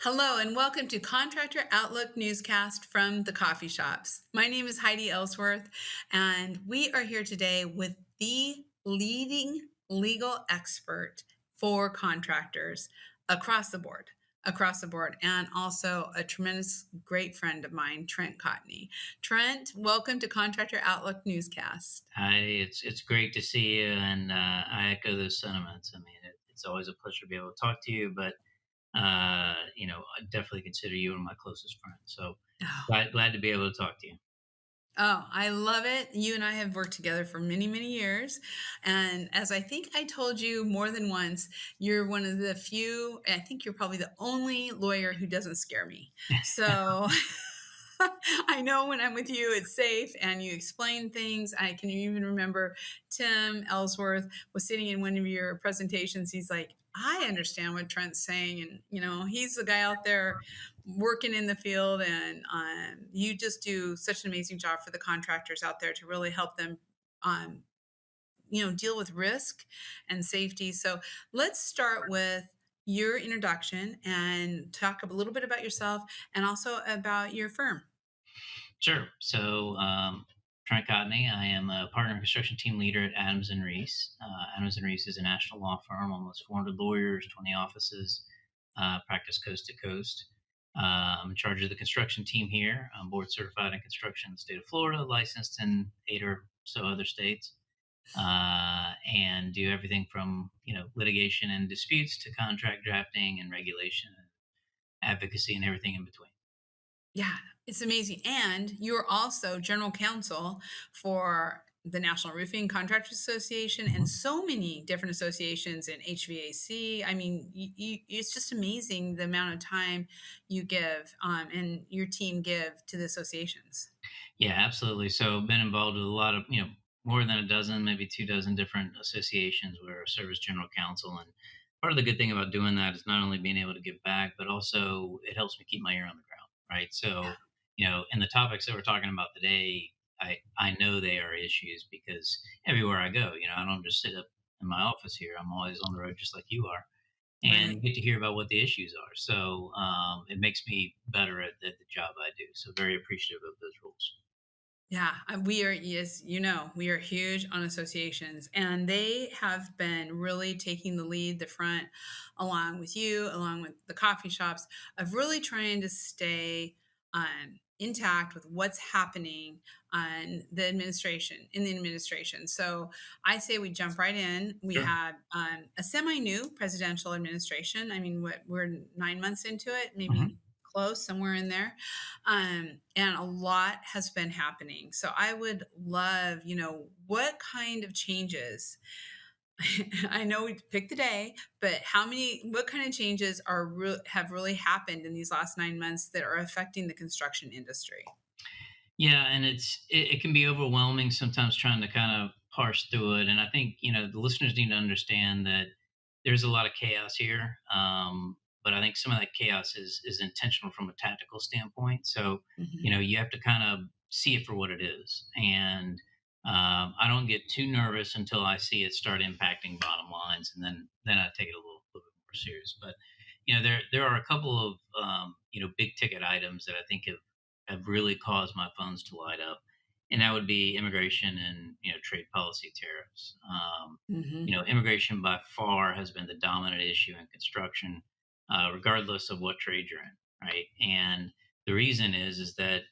Hello and welcome to Contractor Outlook newscast from the coffee shops. My name is Heidi Ellsworth, and we are here today with the leading legal expert for contractors across the board. And also a tremendous great friend of mine, Trent Cotney. Trent, welcome to Contractor Outlook newscast. Hi, it's great to see you, and I echo those sentiments. I mean, it's always a pleasure to be able to talk to you, but I definitely consider you one of my closest friends. So glad to be able to talk to you. Oh, I love it. You and I have worked together for many, many years. And as I think I told you more than once, you're one of the few, I think you're probably the only lawyer who doesn't scare me. So I know when I'm with you, it's safe and you explain things. I can even remember Tim Ellsworth was sitting in one of your presentations. He's like, I understand what Trent's saying. And, he's the guy out there working in the field. And you just do such an amazing job for the contractors out there to really help them. Deal with risk and safety. So let's start with your introduction and talk a little bit about yourself and also about your firm. Sure. So, Trent Cotney, I am a partner and construction team leader at Adams and Reese. Adams and Reese is a national law firm, almost 400 lawyers, 20 offices, practice coast to coast. I'm in charge of the construction team here. I'm board certified in construction in the state of Florida, licensed in 8 or so other states, and do everything from litigation and disputes to contract drafting and regulation, advocacy, and everything in between. Yeah, it's amazing. And you're also general counsel for the National Roofing Contractors Association and so many different associations in HVAC. I mean, it's just amazing the amount of time you give and your team give to the associations. Yeah, absolutely. So been involved with a lot of, more than a dozen, maybe 2 dozen different associations where I serve as general counsel. And part of the good thing about doing that is not only being able to give back, but also it helps me keep my ear on the ground. Right. So, and the topics that we're talking about today, I know they are issues because everywhere I go, I don't just sit up in my office here. I'm always on the road just like you are and Right. get to hear about what the issues are. So it makes me better at the job I do. So very appreciative of those rules. Yeah, we are, yes, we are huge on associations, and they have been really taking the lead, the front, along with you, along with the coffee shops, of really trying to stay intact with what's happening in the administration. So I say we jump right in. We Sure. had a semi-new presidential administration. I mean, what we're 9 months into it, Mhm. maybe close somewhere in there, and a lot has been happening. So I would love, what kind of changes. I know we picked the day, but what kind of changes have really happened in these last 9 months that are affecting the construction industry? Yeah, and it can be overwhelming sometimes trying to kind of parse through it. And I think the listeners need to understand that there's a lot of chaos here. But I think some of that chaos is intentional from a tactical standpoint. So Mhm. you have to kind of see it for what it is. And I don't get too nervous until I see it start impacting bottom lines, and then I take it a little bit more serious. But there are a couple of big ticket items that I think have really caused my phones to light up, and that would be immigration and trade policy tariffs. Mhm. Immigration by far has been the dominant issue in construction, regardless of what trade you're in, right? And the reason is that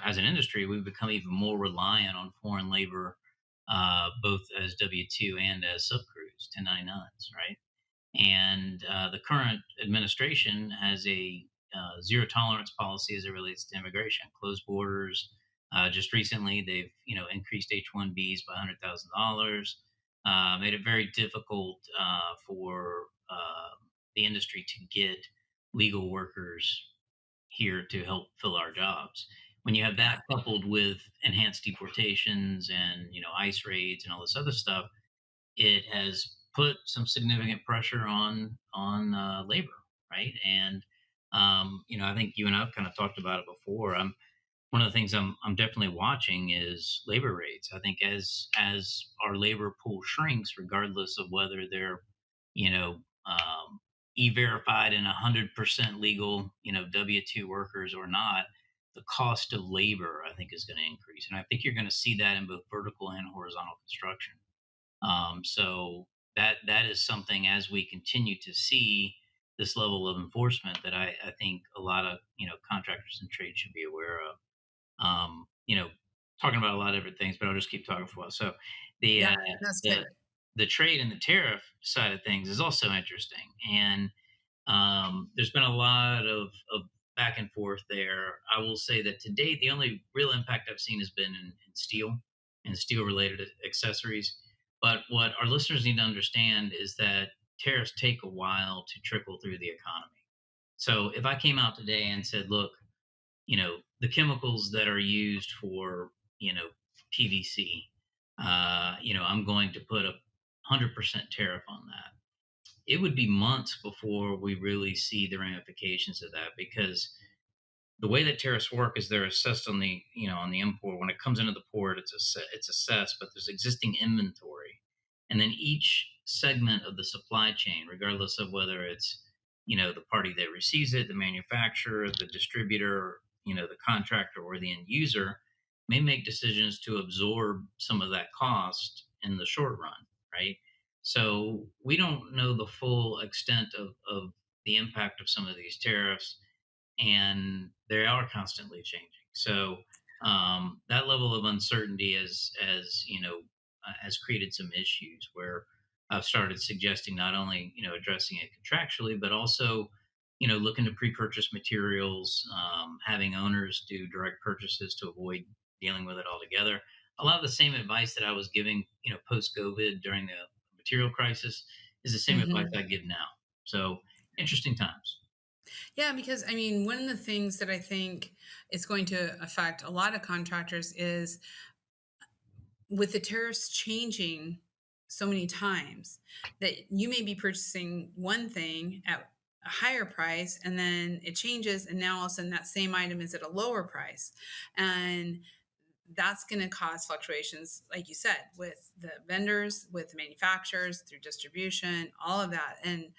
as an industry we've become even more reliant on foreign labor, both as W-2 and as subcrews 1099s, right? And the current administration has a zero tolerance policy as it relates to immigration, closed borders. Just recently, they've increased H-1Bs by $100,000, made it very difficult for the industry to get legal workers here to help fill our jobs. When you have Yeah. that coupled with enhanced deportations and ICE raids and all this other stuff, it has put some significant pressure on labor, right? And I think you and I've kind of talked about it before. One of the things I'm definitely watching is labor rates. I think as our labor pool shrinks, regardless of whether they're you know e-verified and 100% legal, W-2 workers or not, the cost of labor, I think, is going to increase. And I think you're going to see that in both vertical and horizontal construction. So that is something, as we continue to see this level of enforcement, that I think a lot of contractors and trade should be aware of. Um, you know, Talking about a lot of different things, but I'll just keep talking for a while. So the Yeah, that's the good. the trade and the tariff side of things is also interesting, and there's been a lot of back and forth there. I will say that to date, the only real impact I've seen has been in steel and steel related accessories. But what our listeners need to understand is that tariffs take a while to trickle through the economy. So if I came out today and said, look, the chemicals that are used for, PVC, I'm going to put a 100% tariff on that. It would be months before we really see the ramifications of that, because the way that tariffs work is they're assessed on the import. When it comes into the port, it's assessed, but there's existing inventory, and then each segment of the supply chain, regardless of whether it's the party that receives it, the manufacturer, the distributor, the contractor, or the end user, may make decisions to absorb some of that cost in the short run, right? So we don't know the full extent of the impact of some of these tariffs, and they are constantly changing. So that level of uncertainty has created some issues where I've started suggesting not only addressing it contractually, but also looking to pre-purchase materials, having owners do direct purchases to avoid dealing with it altogether. A lot of the same advice that I was giving post COVID during the material crisis is the same advice Mhm. I give now. So interesting times. Yeah, because I mean, one of the things that I think is going to affect a lot of contractors is with the tariffs changing so many times that you may be purchasing one thing at a higher price and then it changes and now all of a sudden that same item is at a lower price. And that's going to cause fluctuations, like you said, with the vendors, with the manufacturers, through distribution, all of that. And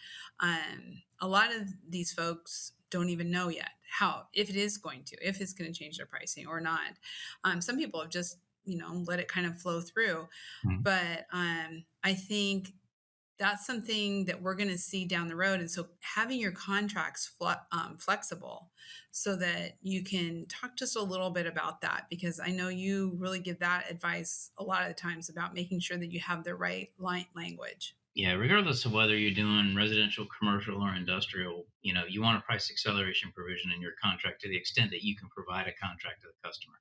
a lot of these folks don't even know yet how, if it's going to change their pricing or not. Some people have just, let it kind of flow through. But I think that's something that we're going to see down the road. And so having your contracts flexible so that you can talk just a little bit about that, because I know you really give that advice a lot of the times about making sure that you have the right language. Yeah, regardless of whether you're doing residential, commercial, or industrial, you want a price acceleration provision in your contract to the extent that you can provide a contract to the customer.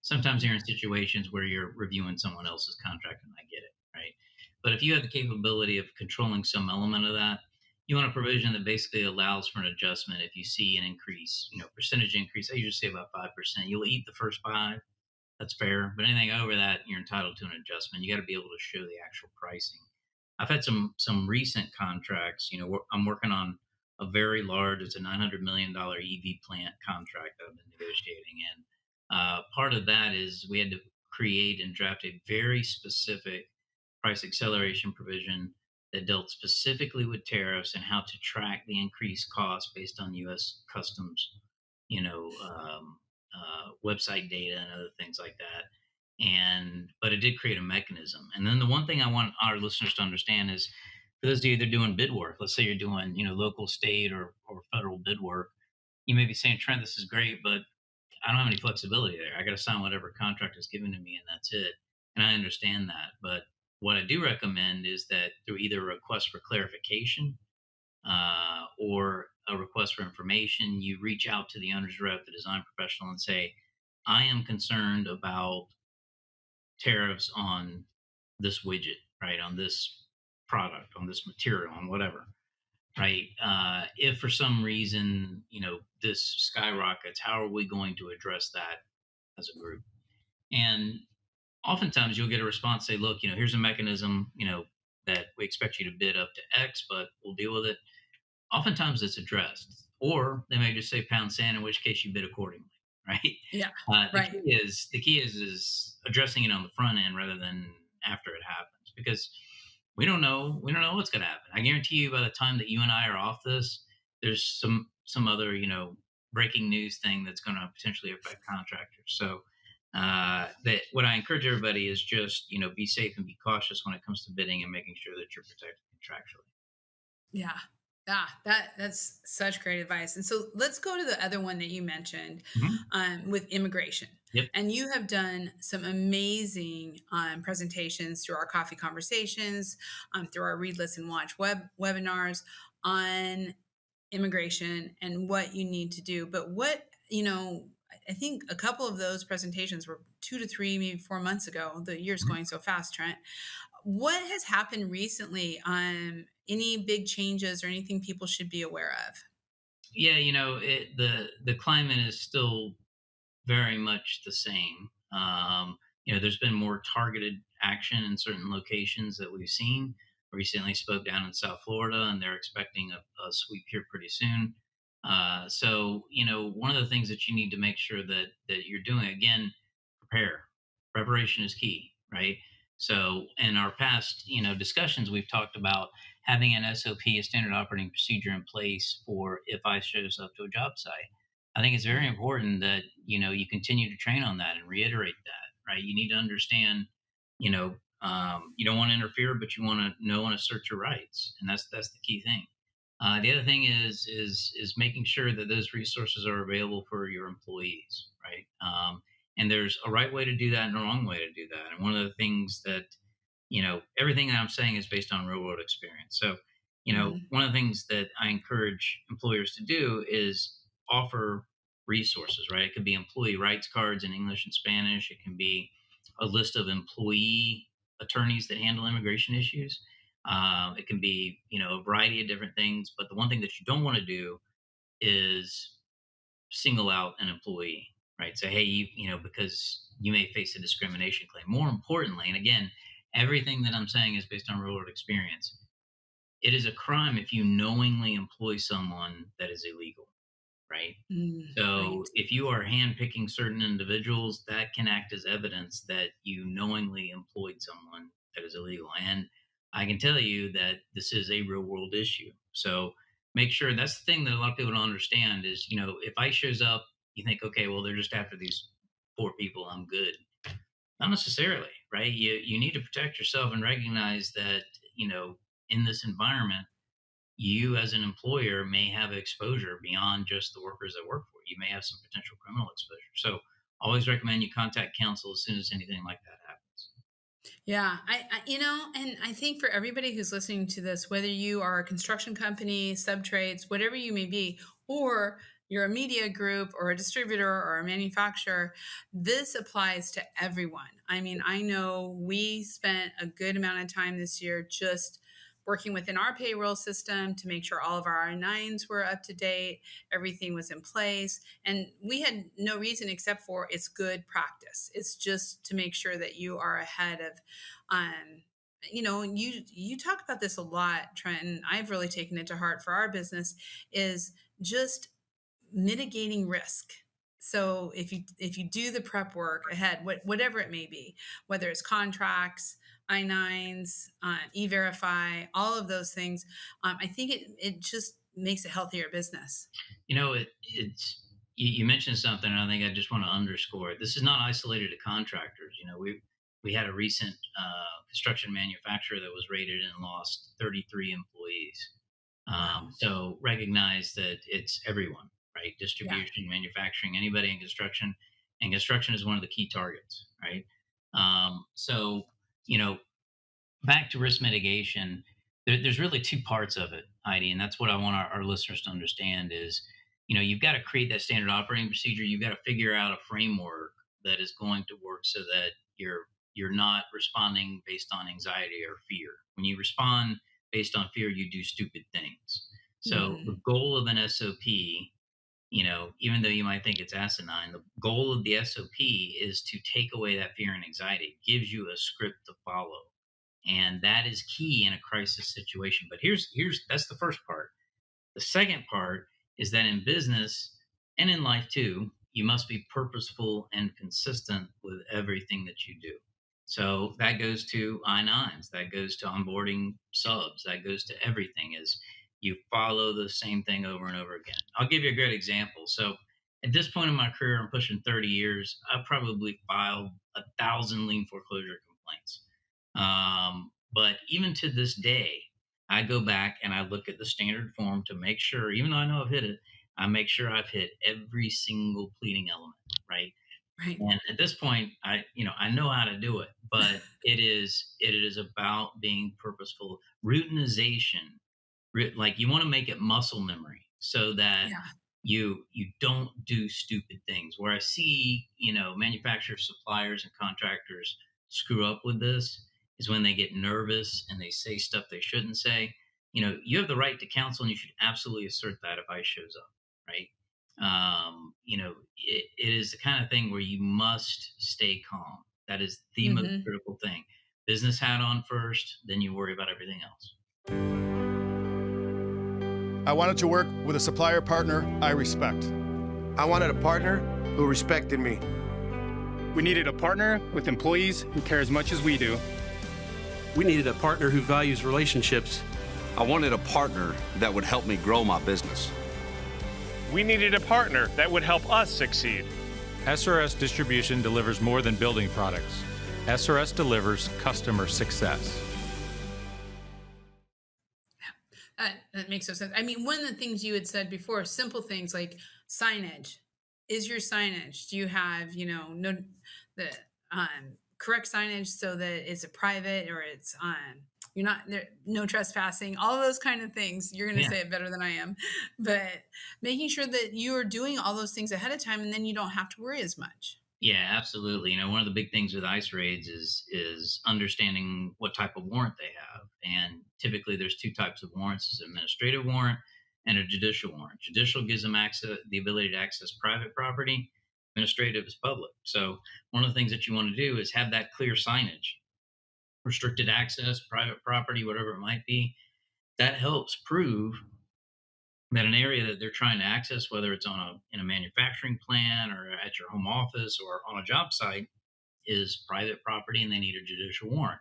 Sometimes you're in Yeah. situations where you're reviewing someone else's contract, and I get it, right? But if you have the capability of controlling some element of that, you want a provision that basically allows for an adjustment if you see an increase, percentage increase. I usually say about 5%. You'll eat the first five. That's fair. But anything over that, you're entitled to an adjustment. You got to be able to show the actual pricing. I've had some recent contracts. I'm working on a very large. It's a $900 million EV plant contract that I've been negotiating, and part of that is we had to create and draft a very specific price acceleration provision that dealt specifically with tariffs and how to track the increased cost based on U.S. customs, website data and other things like that. But it did create a mechanism. And then the one thing I want our listeners to understand is, for those of you that are doing bid work, let's say you're doing local, state, or federal bid work, you may be saying, Trent, this is great, but I don't have any flexibility there. I got to sign whatever contract is given to me, and that's it. And I understand that. But what I do recommend is that through either a request for clarification or a request for information, you reach out to the owner's rep, the design professional, and say, I am concerned about tariffs on this widget, right? On this product, on this material, on whatever, right? If for some reason, this skyrockets, how are we going to address that as a group? And oftentimes you'll get a response say, look, here's a mechanism, that we expect you to bid up to X, but we'll deal with it. Oftentimes it's addressed, or they may just say pound sand, in which case you bid accordingly, right? Yeah. The Right. key is addressing it on the front end rather than after it happens, because We don't know what's going to happen. I guarantee you, by the time that you and I are off this, there's some other breaking news thing that's going to potentially affect contractors. So that what I encourage everybody is just be safe and be cautious when it comes to bidding and making sure that you're protected contractually. Yeah. Yeah, that's such great advice. And so let's go to the other one that you mentioned, Mhm. with immigration. Yep. And you have done some amazing presentations through our coffee conversations, through our read, listen, watch webinars on immigration and what you need to do. But I think a couple of those presentations were 2 to 3, maybe 4 months ago. The year's Mhm. going so fast, Trent. What has happened recently? Any big changes or anything people should be aware of? Yeah, the climate is still very much the same. There's been more targeted action in certain locations that we've seen. Recently spoke down in South Florida, and they're expecting a sweep here pretty soon. So, one of the things that you need to make sure that you're doing, again, prepare. Preparation is key, right? So, in our past, discussions, we've talked about having an SOP, a standard operating procedure, in place for if I shows up to a job site. I think it's very Right. important that you continue to train on that and reiterate that. Right? You need to understand. You don't want to interfere, but you want to know and assert your rights, and that's the key thing. The other thing is making sure that those resources are available for your employees, right? And there's a right way to do that and a wrong way to do that. And one of the things that everything that I'm saying is based on real world experience. So, Mhm. one of the things that I encourage employers to do is offer resources, right? It could be employee rights cards in English and Spanish. It can be a list of employee attorneys that handle immigration issues. It can be, a variety of different things. But the one thing that you don't want to do is single out an employee, right? Say, hey, because you may face a discrimination claim. More importantly, and again, everything that I'm saying is based on real world experience. It is a crime if you knowingly employ someone that is illegal, right? Right. So if you are handpicking certain individuals, that can act as evidence that you knowingly employed someone that is illegal. And I can tell you that this is a real world issue. So make sure that's the thing that a lot of people don't understand is, if ICE shows up, you think, okay, well, they're just after these poor people, I'm good. Not necessarily, right? You need to protect yourself and recognize that, in this environment, you as an employer may have exposure beyond just the workers that work for you. You may have some potential criminal exposure. So always recommend you contact counsel as soon as anything like that happens. Yeah, and I think for everybody who's listening to this, whether you are a construction company, sub trades, whatever you may be, or you're a media group or a distributor or a manufacturer, this applies to everyone. I mean, I know we spent a good amount of time this year just working within our payroll system to make sure all of our I-9s were up to date, everything was in place, and we had no reason except for it's good practice. It's just to make sure that you are ahead of you talk about this a lot, Trent, and I've really taken it to heart for our business is just mitigating risk. So if you do the prep work ahead, whatever it may be, whether it's contracts, I-9s, e-verify, all of those things, I think it just makes a healthier business. You mentioned something, and I think I just want to underscore it. This is not isolated to contractors. We had a recent construction manufacturer that was raided and lost 33 employees. Wow. So recognize that it's everyone, right? Yeah. Distribution, manufacturing, anybody in construction, and construction is one of the key targets, right? So you know, back to risk mitigation, there's really two parts of it, Heidi, and that's what I want our listeners to understand is, you've got to create that standard operating procedure. You've got to figure out a framework that is going to work so that you're not responding based on anxiety or fear. When you respond based on fear, you do stupid things. So the Mhm. goal of an SOP, even though you might think it's asinine, the goal of the SOP is to take away that fear and anxiety. It gives you a script to follow, and that is key in a crisis situation. But here's that's the first part. The second part is that in business and in life too, you must be purposeful and consistent with everything that you do. So that goes to I-9s, that goes to onboarding subs, that goes to everything is you follow the same thing over and over again. I'll give you a great example. So at this point in my career, I'm pushing 30 years. I've probably filed 1,000 lien foreclosure complaints. But even to this day, I go back and I look at the standard form to make sure, even though I know I've hit it, I make sure I've hit every single pleading element, right? Right. And at this point, I know how to do it, but it is about being purposeful. Routinization, like you want to make it muscle memory so that Yeah. you don't do stupid things. Where I see, manufacturers, suppliers, and contractors screw up with this is when they get nervous and they say stuff they shouldn't say. You have the right to counsel, and you should absolutely assert that if ICE shows up, right? It is the kind of thing where you must stay calm. That is the most Hmm. critical thing. Business hat on first, then you worry about everything else. I wanted to work with a supplier partner I respect. I wanted a partner who respected me. We needed a partner with employees who care as much as we do. We needed a partner who values relationships. I wanted a partner that would help me grow my business. We needed a partner that would help us succeed. SRS Distribution delivers more than building products. SRS delivers customer success. That makes no sense. I mean, one of the things you had said before, simple things like signage. Is your signage? Do you have, no the correct signage so that it's a private or it's you're not there, no trespassing, all those kind of things. You're going to Yeah. say it better than I am, but making sure that you are doing all those things ahead of time, and then you don't have to worry as much. Yeah, absolutely. One of the big things with ICE raids is understanding what type of warrant they have. And typically there's two types of warrants: it's an administrative warrant and a judicial warrant. Judicial gives them access, the ability to access private property. Administrative is public. So one of the things that you want to do is have that clear signage, restricted access, private property, whatever it might be. That helps prove that an area that they're trying to access, whether it's in a manufacturing plant or at your home office or on a job site, is private property and they need a judicial warrant.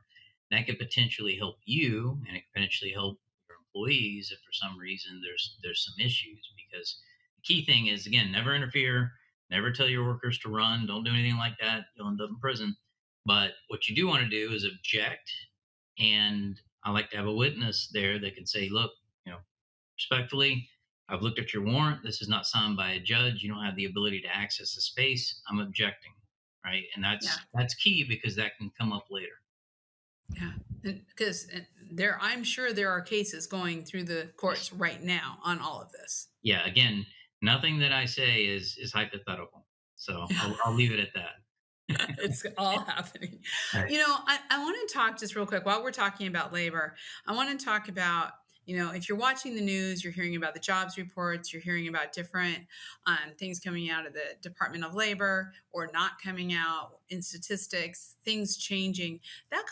That could potentially help you, and it could potentially help your employees if for some reason there's some issues. Because the key thing is, again, never interfere, never tell your workers to run, don't do anything like that. You'll end up in prison. But what you do want to do is object, and I like to have a witness there that can say, look, respectfully, I've looked at your warrant. This is not signed by a judge. You don't have the ability to access the space. I'm objecting, right? And Yeah. that's key because that can come up later. Yeah. Because there, I'm sure there are cases going through the courts right now on all of this. Yeah. Again, nothing that I say is hypothetical. So I'll leave it at that. It's all happening. Right. I want to talk just real quick while we're talking about labor. I want to talk about, if you're watching the news, you're hearing about the jobs reports, you're hearing about different things coming out of the Department of Labor or not coming out in statistics, things changing. That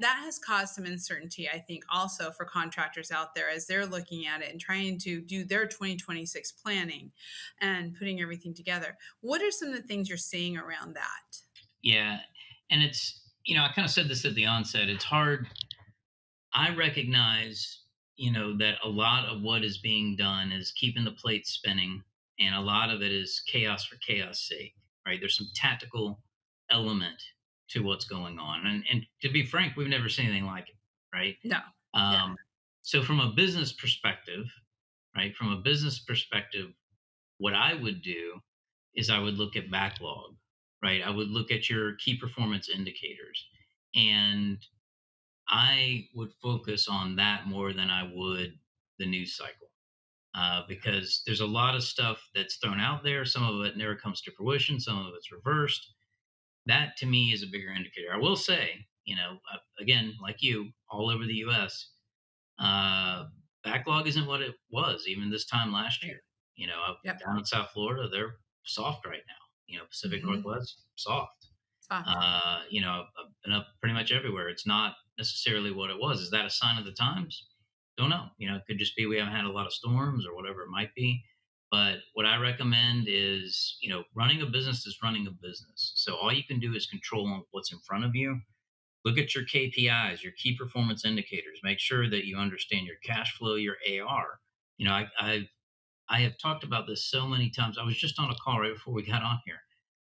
has caused some uncertainty, I think, also for contractors out there as they're looking at it and trying to do their 2026 planning and putting everything together. What are some of the things you're seeing around that? Yeah. And I kind of said this at the onset. It's hard. I recognize, that a lot of what is being done is keeping the plate spinning, and a lot of it is chaos for chaos sake, right? There's some tactical element to what's going on. And to be frank, we've never seen anything like it, right? No. Yeah. Um, so from a business perspective, right? From a business perspective, what I would do is I would look at backlog, right? I would look at your key performance indicators, and I would focus on that more than I would the news cycle, because there's a lot of stuff that's thrown out there. Some of it never comes to fruition. Some of it's reversed. That to me is a bigger indicator. I will say, again, like you, all over the U.S., uh, backlog isn't what it was even this time last Right. year. Yep. Down in South Florida, they're soft right now. Pacific Mhm. Northwest, soft. Soft. I've been up pretty much everywhere. It's not necessarily what it was. Is that a sign of the times? Don't know. It could just be we haven't had a lot of storms or whatever it might be. But what I recommend is, running a business is running a business. So all you can do is control what's in front of you. Look at your KPIs, your key performance indicators. Make sure that you understand your cash flow, your AR. I have talked about this so many times. I was just on a call right before we got on here.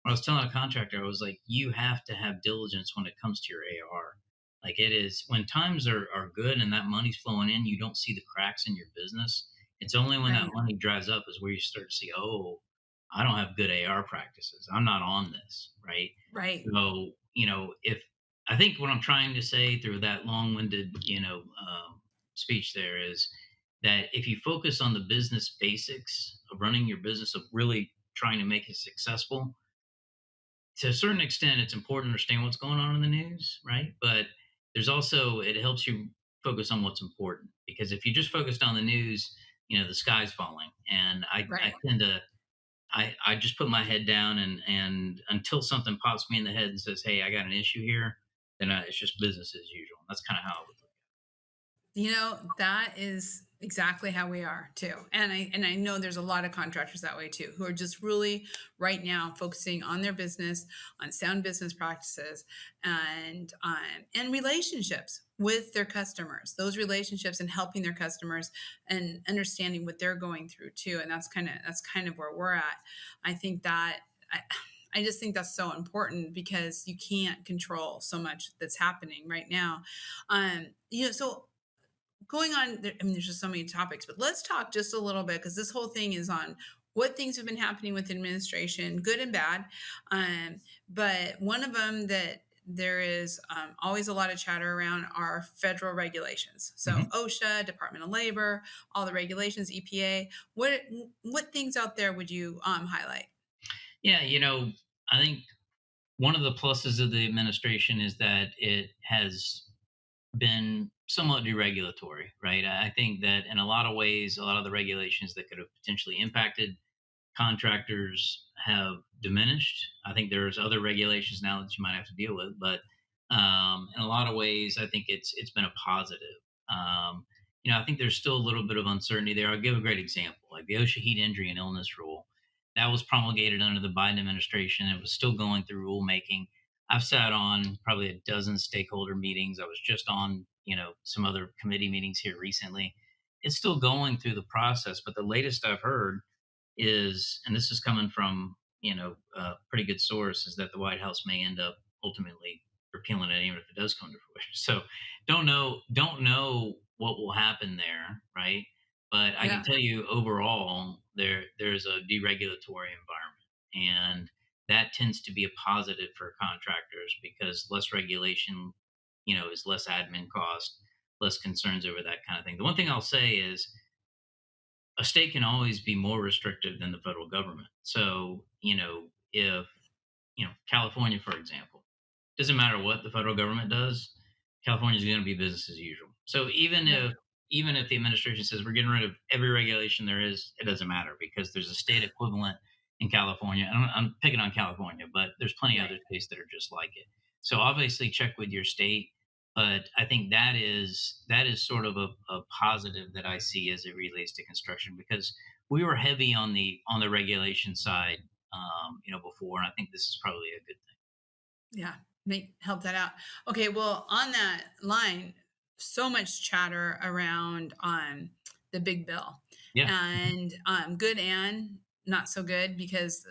When I was telling a contractor, I was like, you have to have diligence when it comes to your AR. Like, it is when times are good and that money's flowing in, you don't see the cracks in your business. It's only when that Right. money dries up is where you start to see, oh, I don't have good AR practices. I'm not on this, right? Right. So, if I think what I'm trying to say through that long-winded, speech there is that if you focus on the business basics of running your business, of really trying to make it successful, to a certain extent, it's important to understand what's going on in the news, right? But there's also, it helps you focus on what's important, because if you just focused on the news, the sky's falling. And I Right. tend to, I just put my head down, and until something pops me in the head and says, hey, I got an issue here, then it's just business as usual. That's kind of how I would look. That is exactly how we are too. And I know there's a lot of contractors that way too, who are just really right now focusing on their business, on sound business practices, and relationships with their customers. Those relationships and helping their customers and understanding what they're going through too. And that's kind of where we're at. I think that I just think that's so important because you can't control so much that's happening right now. So going on, I mean, there's just so many topics, but let's talk just a little bit because this whole thing is on what things have been happening with administration, good and bad. Um, but one of them that there is always a lot of chatter around are federal regulations. So Mhm. OSHA, Department of Labor, all the regulations, EPA. What things out there would you highlight? Yeah, I think one of the pluses of the administration is that it has been somewhat deregulatory, right? I think that in a lot of ways, a lot of the regulations that could have potentially impacted contractors have diminished. I think there's other regulations now that you might have to deal with, but in a lot of ways, I think it's been a positive. Um, I think there's still a little bit of uncertainty there. I'll give a great example, like the OSHA heat injury and illness rule. That was promulgated under the Biden administration. It was still going through rulemaking. I've sat on probably a dozen stakeholder meetings. I was just on, some other committee meetings here recently. It's still going through the process, but the latest I've heard is, and this is coming from a pretty good source, is that the White House may end up ultimately repealing it, even if it does come to fruition. So don't know what will happen there, right? But I can Yeah. tell you overall, there's a deregulatory environment, and that tends to be a positive for contractors because less regulation, is less admin cost, less concerns over that kind of thing. The one thing I'll say is a state can always be more restrictive than the federal government. So, if, California, for example, doesn't matter what the federal government does, California is going to be business as usual. So Right. even if the administration says we're getting rid of every regulation there is, it doesn't matter because there's a state equivalent in California. I'm picking on California, but there's plenty of Right. other states that are just like it. So obviously check with your state, but I think that is sort of a positive that I see as it relates to construction because we were heavy on the regulation side, before, and I think this is probably a good thing. Yeah, make help that out. Okay, well, on that line, so much chatter around the big bill, Yeah. and good and not so good because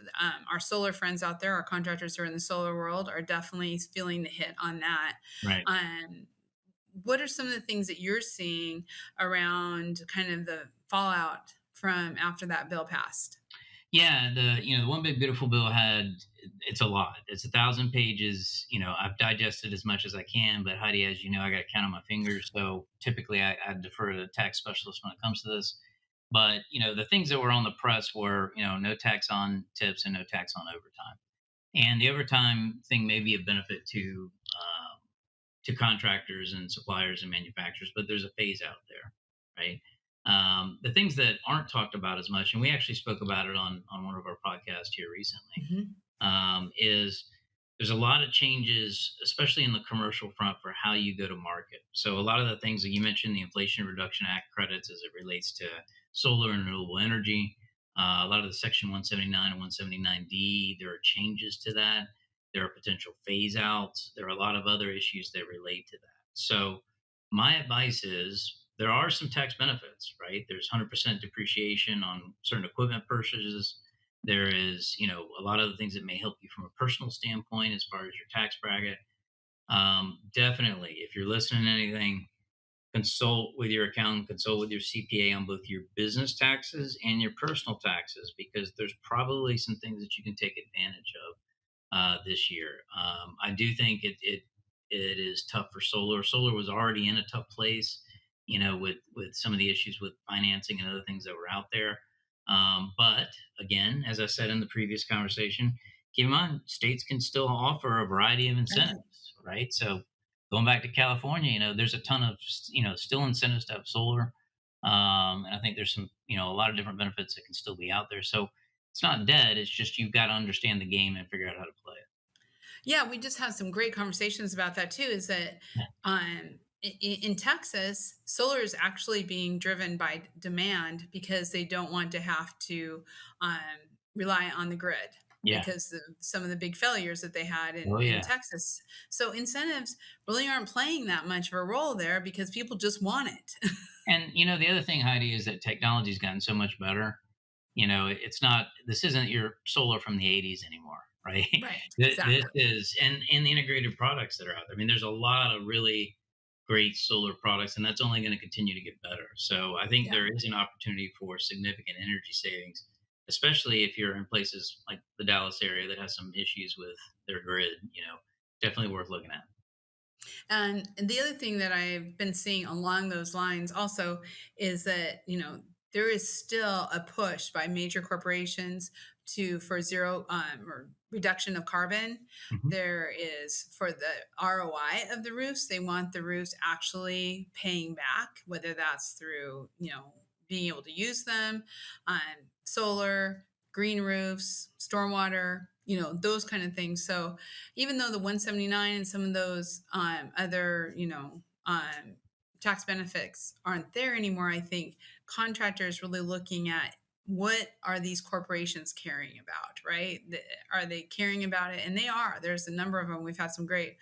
our solar friends out there, our contractors who are in the solar world, are definitely feeling the hit on that. Right. Um, what are some of the things that you're seeing around kind of the fallout from after that bill passed? Yeah, the one big beautiful bill had, it's a lot. It's 1,000 pages. I've digested as much as I can, but Heidi, as you know, I got to count on my fingers. So typically, I defer to the tax specialist when it comes to this. But the things that were on the press were no tax on tips and no tax on overtime. And the overtime thing may be a benefit to contractors and suppliers and manufacturers, but there's a phase out there, right? The things that aren't talked about as much, and we actually spoke about it on one of our podcasts here recently, Mhm. is there's a lot of changes, especially in the commercial front, for how you go to market. So a lot of the things that you mentioned, the Inflation Reduction Act credits as it relates to solar and renewable energy, A lot of the Section 179 and 179D, there are changes to that. There are potential phase outs. There are a lot of other issues that relate to that. So, my advice is there are some tax benefits, right? There's 100% depreciation on certain equipment purchases. There is, a lot of the things that may help you from a personal standpoint as far as your tax bracket. Definitely, if you're listening to anything, consult with your accountant, consult with your CPA on both your business taxes and your personal taxes, because there's probably some things that you can take advantage of this year. I do think it is tough for solar. Solar was already in a tough place, with some of the issues with financing and other things that were out there. But again, as I said in the previous conversation, keep in mind states can still offer a variety of incentives, right? So going back to California, there's a ton of still incentives to have solar, and I think there's some a lot of different benefits that can still be out there. So it's not dead. It's just you've got to understand the game and figure out how to play it. Yeah, we just had some great conversations about that too. Is that in Texas, solar is actually being driven by demand because they don't want to have to um, rely on the grid Yeah. because of some of the big failures that they had Oh in yeah. Texas. So incentives really aren't playing that much of a role there because people just want it. And the other thing, Heidi, is that technology's gotten so much better. It's not. This isn't your solar from the '80s anymore, right? Right, This exactly. is, and the integrated products that are out there. I mean, there's a lot of really great solar products, and that's only going to continue to get better. So I think Yeah. there is an opportunity for significant energy savings, especially if you're in places like the Dallas area that has some issues with their grid. Definitely worth looking at. And the other thing that I've been seeing along those lines also is that, there is still a push by major corporations for zero or reduction of carbon. Mhm. There is for the ROI of the roofs, they want the roofs actually paying back, whether that's through, being able to use them, um, solar, green roofs, stormwater, those kind of things. So even though the 179 and some of those other, tax benefits aren't there anymore, I think contractors really looking at what are these corporations caring about, right? Are they caring about it? And they are. There's a number of them. We've had some great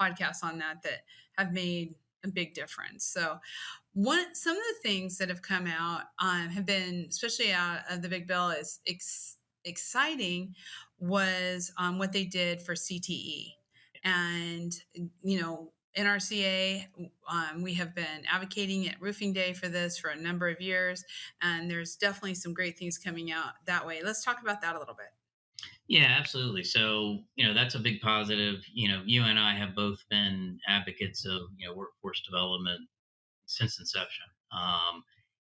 podcasts on that have made a big difference. So some of the things that have come out have been, especially out of the big bill, is exciting was what they did for CTE. And, NRCA, we have been advocating at Roofing Day for this for a number of years, and there's definitely some great things coming out that way. Let's talk about that a little bit. Yeah, absolutely. So, that's a big positive. You and I have both been advocates of, workforce development since inception.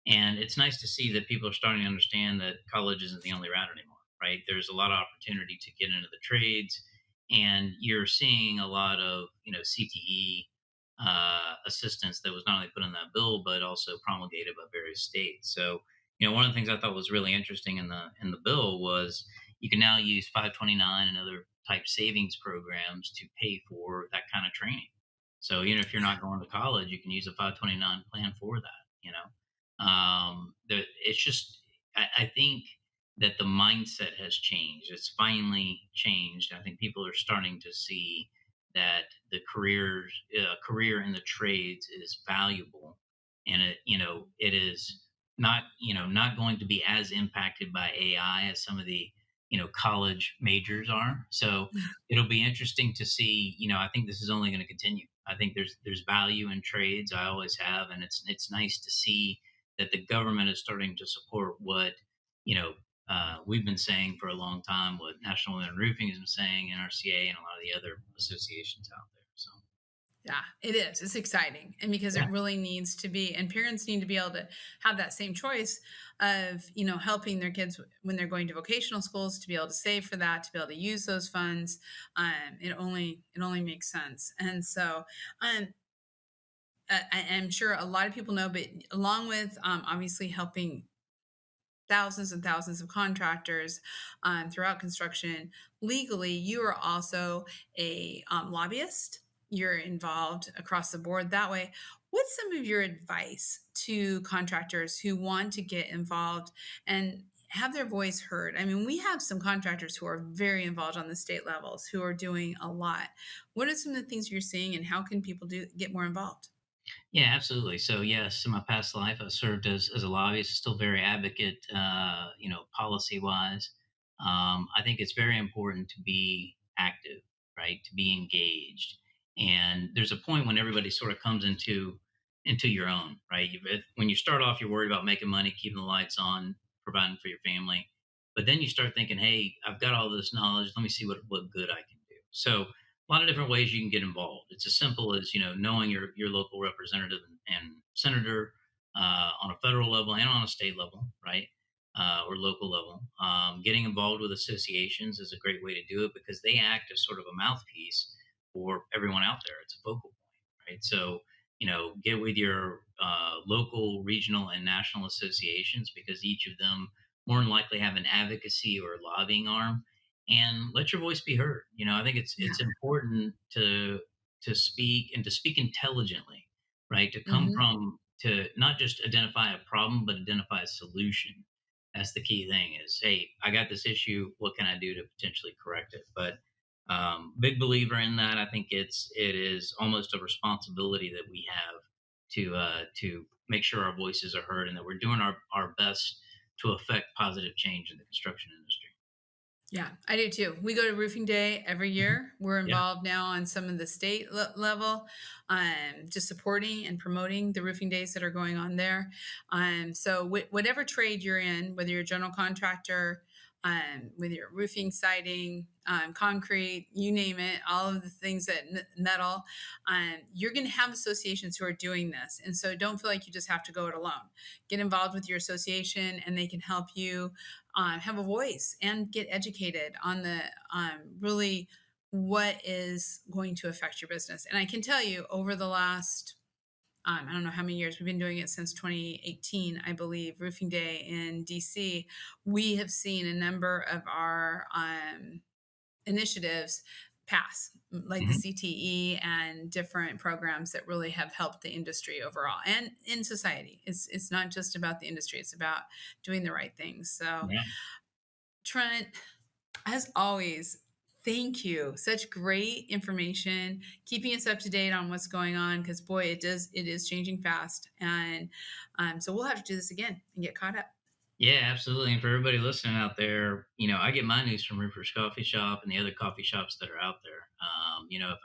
And it's nice to see that people are starting to understand that college isn't the only route anymore, right? There's a lot of opportunity to get into the trades, and you're seeing a lot of, CTE assistance that was not only put in that bill, but also promulgated by various states. So, one of the things I thought was really interesting in the bill was you can now use 529 and other type savings programs to pay for that kind of training. So even if you're not going to college, you can use a 529 plan for that. It's just I think that the mindset has changed. It's finally changed. I think people are starting to see that the career in the trades is valuable, and it is not going to be as impacted by AI as some of the college majors are. So it'll be interesting to see. I think this is only going to continue. I think there's value in trades. I always have, and it's nice to see that the government is starting to support what you know we've been saying for a long time, what National Women in Roofing has been saying, NRCA, and a lot of the other associations out there. So Yeah, it is. It's exciting. And because it yeah, really needs to be, and parents need to be able to have that same choice of, helping their kids when they're going to vocational schools to be able to save for that, to be able to use those funds. It only makes sense. And so, um, I'm sure a lot of people know, but along with obviously helping thousands and thousands of contractors throughout construction legally, you are also a lobbyist. You're involved across the board that way. What's some of your advice to contractors who want to get involved and have their voice heard. I mean, we have some contractors who are very involved on the state levels who are doing a lot. What are some of the things you're seeing, and how can people get more involved? Yeah, absolutely. So yes, in my past life, I served as a lobbyist, still very advocate, policy wise. I think it's very important to be active, right? To be engaged. And there's a point when everybody sort of comes into your own, right? When you start off, you're worried about making money, keeping the lights on, providing for your family. But then you start thinking, hey, I've got all this knowledge. Let me see what good I can do. So a lot of different ways you can get involved. It's as simple as knowing your local representative and senator on a federal level and on a state level, right, or local level. Getting involved with associations is a great way to do it because they act as sort of a mouthpiece for everyone out there. It's a focal point, right? So get with your local, regional, and national associations because each of them more than likely have an advocacy or lobbying arm, and let your voice be heard. I think it's important to speak and to speak intelligently, right? To come Hmm. from to not just identify a problem, but identify a solution. That's the key thing is, hey, I got this issue. What can I do to potentially correct it? But big believer in that. I think it is almost a responsibility that we have to make sure our voices are heard and that we're doing our best to affect positive change in the construction industry. Yeah, I do too. We go to roofing day every Mhm. year. We're Yeah. involved now on some of the state level, just supporting and promoting the roofing days that are going on there. So whatever trade you're in, whether you're a general contractor, whether you're roofing, siding, concrete, you name it, all of the things that metal, you're going to have associations who are doing this. And so don't feel like you just have to go it alone. Get involved with your association, and they can help you have a voice and get educated on the really what is going to affect your business. And I can tell you over the last, I don't know how many years, we've been doing it since 2018, I believe, Roofing Day in DC. We have seen a number of our initiatives pass, like the Mhm. CTE and different programs that really have helped the industry overall and in society. It's not just about the industry; it's about doing the right things. So, Yeah. Trent, as always, thank you. Such great information, keeping us up to date on what's going on. Because boy, it is changing fast, and so we'll have to do this again and get caught up. Yeah, absolutely. And for everybody listening out there, I get my news from Roofer's Coffee Shop and the other coffee shops that are out there.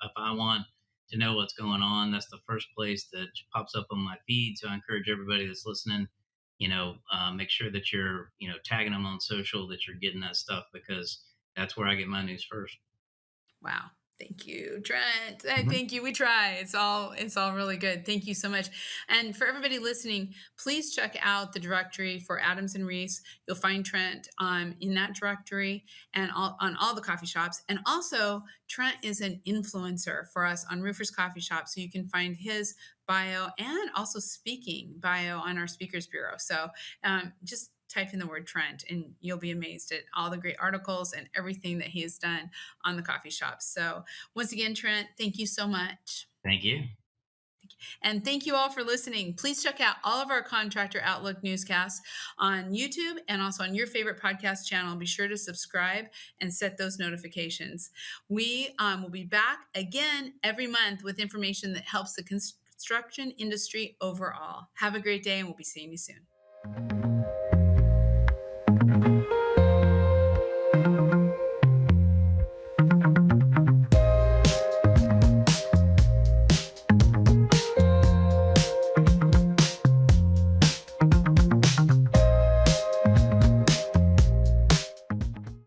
If I want to know what's going on, that's the first place that pops up on my feed. So I encourage everybody that's listening, make sure that you're, tagging them on social, that you're getting that stuff because that's where I get my news first. Wow. Thank you, Trent. I Mhm. thank you. We try. It's all really good. Thank you so much. And for everybody listening, please check out the directory for Adams and Reese. You'll find Trent in that directory and on all the coffee shops. And also, Trent is an influencer for us on Roofers Coffee Shop, so you can find his bio and also speaking bio on our Speakers Bureau. So just type in the word Trent, and you'll be amazed at all the great articles and everything that he has done on the coffee shop. So, once again, Trent, thank you so much. Thank you. And thank you all for listening. Please check out all of our Contractor Outlook newscasts on YouTube and also on your favorite podcast channel. Be sure to subscribe and set those notifications. We will be back again every month with information that helps the construction industry overall. Have a great day, and we'll be seeing you soon.